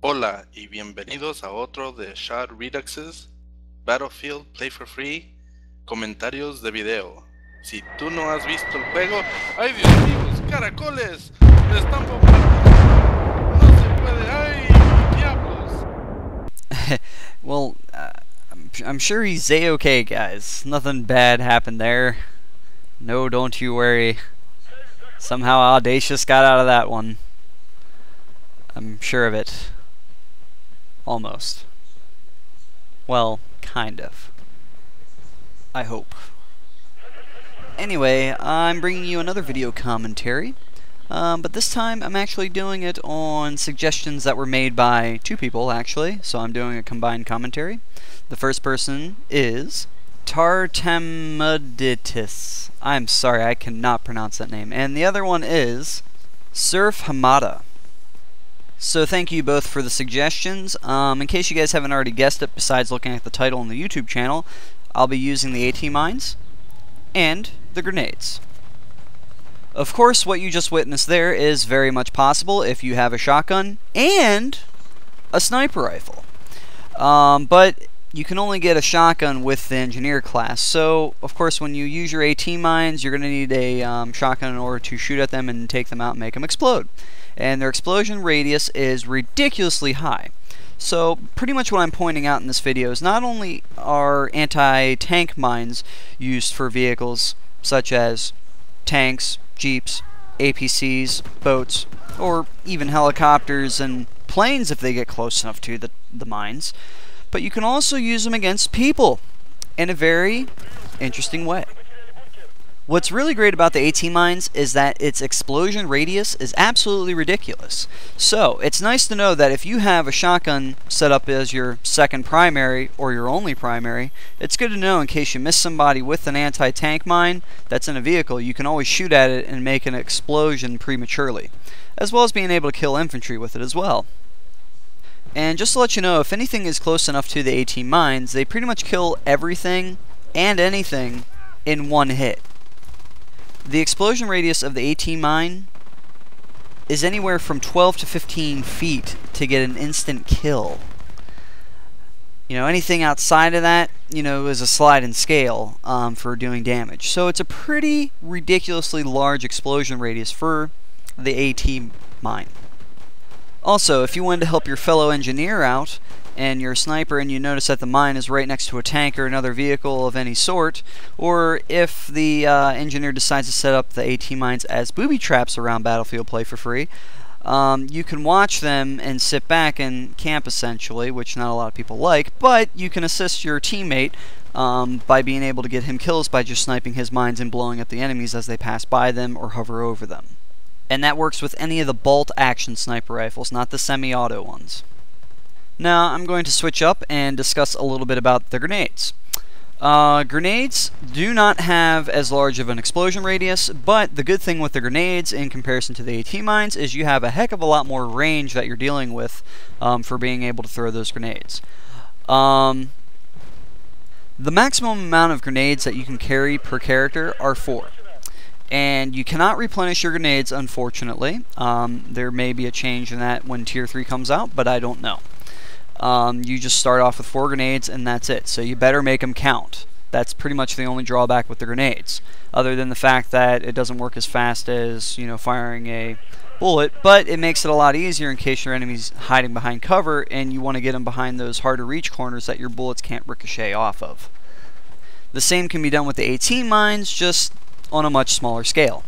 Hola y bienvenidos a otro de Shard Redux Battlefield Play for Free comentarios de video. Si tú no has visto el juego, ¡ay Dios mío! ¡Caracoles! ¡Me están bombardeando! ¡No se puede! ¡Ay diablos! Well, I'm sure he's a-okay, guys. Nothing bad happened there. No, don't you worry. Somehow Audacious got out of that one. I'm sure of it. Almost. Well, kind of. I hope. Anyway, I'm bringing you another video commentary. But this time I'm actually doing it on suggestions that were made by two people, actually. So I'm doing a combined commentary. The first person is Tartamaditis. I'm sorry, I cannot pronounce that name. And the other one is Surf Hamada. So thank you both for the suggestions. In case you guys haven't already guessed it, besides looking at the title on the YouTube channel, I'll be using the AT mines and the grenades. Of course, what you just witnessed there is very much possible if you have a shotgun and a sniper rifle. But you can only get a shotgun with the engineer class. So, of course, when you use your AT mines, you're going to need a shotgun in order to shoot at them and take them out and make them explode. And their explosion radius is ridiculously high. So, pretty much what I'm pointing out in this video is not only are anti-tank mines used for vehicles such as tanks, jeeps, APCs, boats, or even helicopters and planes if they get close enough to the mines, but you can also use them against people in a very interesting way. What's really great about the AT mines is that its explosion radius is absolutely ridiculous. So, it's nice to know that if you have a shotgun set up as your second primary or your only primary, it's good to know in case you miss somebody with an anti-tank mine that's in a vehicle, you can always shoot at it and make an explosion prematurely, as well as being able to kill infantry with it as well. And just to let you know, if anything is close enough to the AT mines, they pretty much kill everything and anything in one hit. The explosion radius of the AT mine is anywhere from 12 to 15 feet to get an instant kill. You know, anything outside of that, you know, is a sliding scale for doing damage. So it's a pretty ridiculously large explosion radius for the AT mine. Also, if you wanted to help your fellow engineer out, and you're a sniper and you notice that the mine is right next to a tank or another vehicle of any sort, or if the engineer decides to set up the AT mines as booby traps around Battlefield Play for Free, you can watch them and sit back and camp essentially, which not a lot of people like, but you can assist your teammate by being able to get him kills by just sniping his mines and blowing up the enemies as they pass by them or hover over them. And that works with any of the bolt action sniper rifles, not the semi-auto ones. Now I'm going to switch up and discuss a little bit about the grenades. Grenades do not have as large of an explosion radius, but the good thing with the grenades in comparison to the AT mines is you have a heck of a lot more range that you're dealing with for being able to throw those grenades. The maximum amount of grenades that you can carry per character are 4. And you cannot replenish your grenades, unfortunately. There may be a change in that when Tier 3 comes out, but I don't know. You just start off with 4 grenades and that's it. So you better make them count. That's pretty much the only drawback with the grenades, other than the fact that it doesn't work as fast as, you know, firing a bullet, but it makes it a lot easier in case your enemy's hiding behind cover and you want to get them behind those hard to reach corners that your bullets can't ricochet off of. The same can be done with the AT mines, just on a much smaller scale.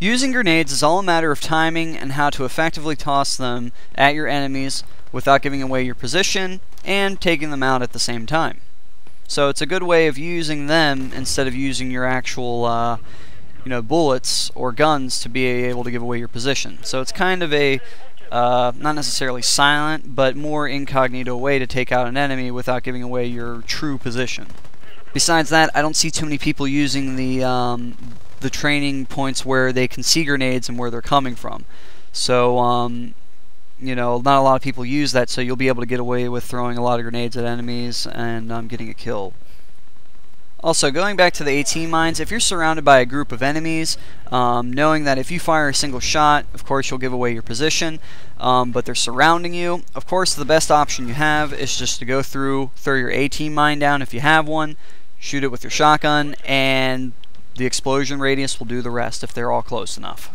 Using grenades is all a matter of timing and how to effectively toss them at your enemies without giving away your position and taking them out at the same time. So it's a good way of using them instead of using your actual bullets or guns to be able to give away your position. So it's kind of a not necessarily silent but more incognito way to take out an enemy without giving away your true position. Besides that, I don't see too many people using the training points where they can see grenades and where they're coming from. So, you know, not a lot of people use that, so you'll be able to get away with throwing a lot of grenades at enemies and getting a kill. Also, going back to the AT mines, if you're surrounded by a group of enemies, knowing that if you fire a single shot, of course you'll give away your position, but they're surrounding you, of course the best option you have is just to go throw your AT mine down if you have one, shoot it with your shotgun, and the explosion radius will do the rest if they're all close enough.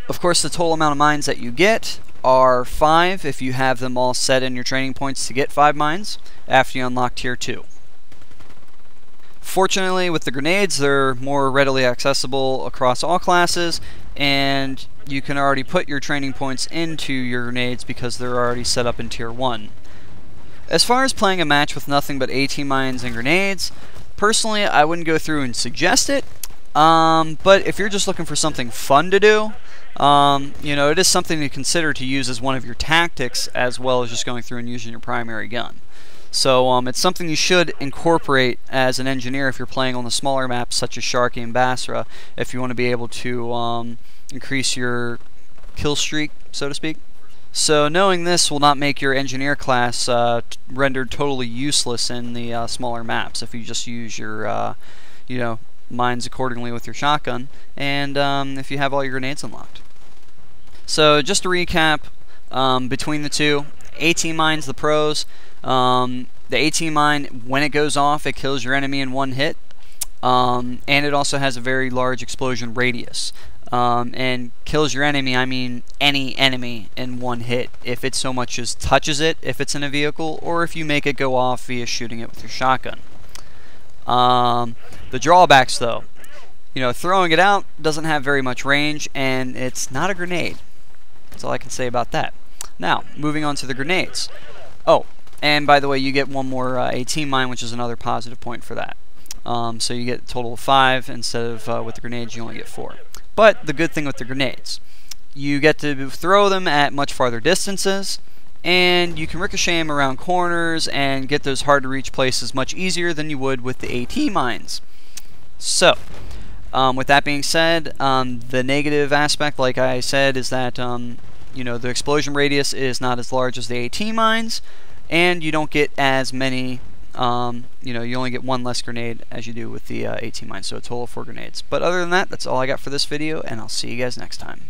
Of course, the total amount of mines that you get are 5 if you have them all set in your training points to get 5 mines after you unlock Tier 2. Fortunately, with the grenades, they're more readily accessible across all classes, and you can already put your training points into your grenades because they're already set up in Tier 1. As far as playing a match with nothing but AT mines and grenades, personally, I wouldn't go through and suggest it, but if you're just looking for something fun to do, you know, it is something to consider to use as one of your tactics as well as just going through and using your primary gun. So it's something you should incorporate as an engineer if you're playing on the smaller maps such as Sharky and Basra, if you want to be able to increase your kill streak, so to speak. So knowing this will not make your engineer class rendered totally useless in the smaller maps if you just use your you know, mines accordingly with your shotgun, and if you have all your grenades unlocked. So just to recap, between the two, AT mines, the pros. The AT mine, when it goes off, it kills your enemy in one hit, and it also has a very large explosion radius. And kills your enemy, I mean any enemy, in one hit, if it so much as touches it, if it's in a vehicle, or if you make it go off via shooting it with your shotgun. The drawbacks, though, you know, throwing it out doesn't have very much range, and it's not a grenade. That's all I can say about that. Now, moving on to the grenades. Oh, and by the way, you get one more AT mine, which is another positive point for that. So you get a total of 5 instead of with the grenades you only get 4. But the good thing with the grenades, you get to throw them at much farther distances, and you can ricochet them around corners and get those hard to reach places much easier than you would with the AT mines. So, with that being said, the negative aspect, like I said, is that you know, the explosion radius is not as large as the AT mines, and you don't get as many, you know, you only get 1 less grenade as you do with the AT mines, so a total of 4 grenades. But other than that, that's all I got for this video, and I'll see you guys next time.